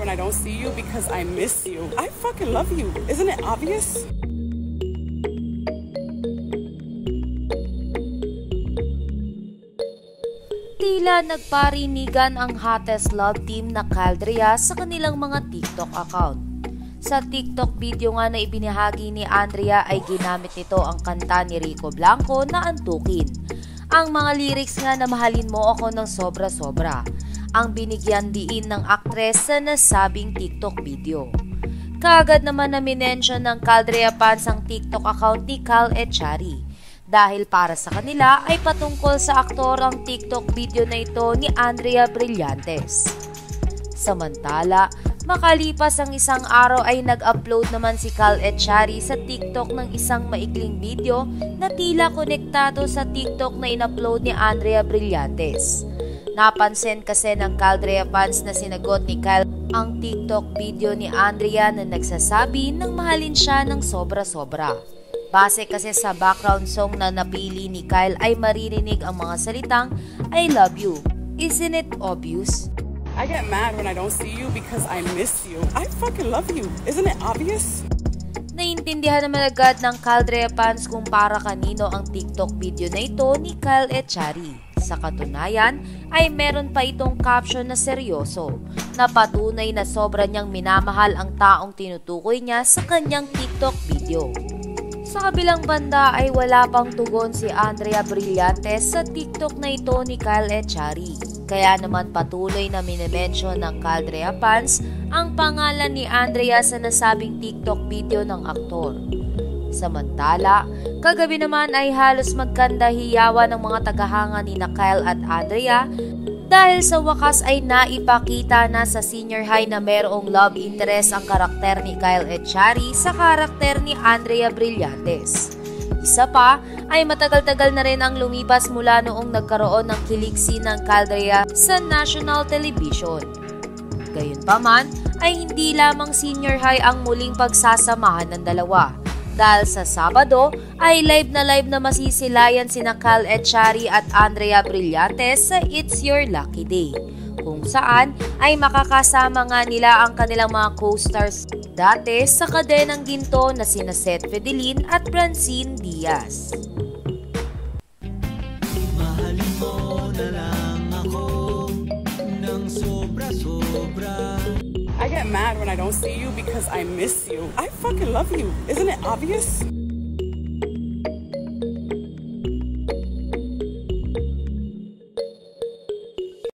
when I don't see you because I miss you. I fucking love you. Isn't it obvious? Tila nagparinigan ang hottest love team na Caldrea sa kanilang mga TikTok account. Sa TikTok video nga na ibinahagi ni Andrea ay ginamit nito ang kanta ni Rico Blanco na Antukin. Ang mga lyrics nga na mahalin mo ako ng sobra-sobra ang binigyan diin ng aktres sa nasabing TikTok video. Kaagad naman na minention ng Caldrea fans ang TikTok account ni Cal Echari dahil para sa kanila ay patungkol sa aktor ang TikTok video na ito ni Andrea Brillantes. Samantala, makalipas ang isang araw ay nag-upload naman si Cal Echari sa TikTok ng isang maikling video na tila konektado sa TikTok na in-upload ni Andrea Brillantes. Napansin kasi ng Caldrea fans na sinagot ni Cal ang TikTok video ni Andrea na nagsasabi ng mahalin siya ng sobra-sobra. Base kasi sa background song na napili ni Kyle ay maririnig ang mga salitang I love you. Isn't it obvious? I get mad when I don't see you because I miss you. I fucking love you. Isn't it obvious? Naiintindihan naman agad ng Caldrea fans kung para kanino ang TikTok video na ito ni Cal Echari. Sa katunayan ay meron pa itong caption na seryoso na patunay na sobra niyang minamahal ang taong tinutukoy niya sa kanyang TikTok video. Sa kabilang banda ay wala pang tugon si Andrea Brillantes sa TikTok na ito ni Cal Echari. Kaya naman patuloy na minimension ng Caldrea fans ang pangalan ni Andrea sa nasabing TikTok video ng aktor. Samantala, kagabi naman ay halos magkandahiyawa ng mga tagahanga ni Kyle at Andrea dahil sa wakas ay naipakita na sa senior high na mayroong love interest ang karakter ni Kyle Echari sa karakter ni Andrea Brillantes. Isa pa ay matagal-tagal na rin ang lumipas mula noong nagkaroon ng kiligsi ng Caldrea sa national television. Gayunpaman ay hindi lamang senior high ang muling pagsasamahan ng dalawa. Dahil sa Sabado ay live na masisilayan sina Cal Echari at Andrea Brillantes sa It's Your Lucky Day, kung saan ay makakasama nga nila ang kanilang mga co-stars dati sa kadenang ginto na sina Seth Fidelin at Francine Diaz. Mahalin mo na lang ako ng sobra-sobra. I get mad when I don't see you because I miss you. I fucking love you. Isn't it obvious?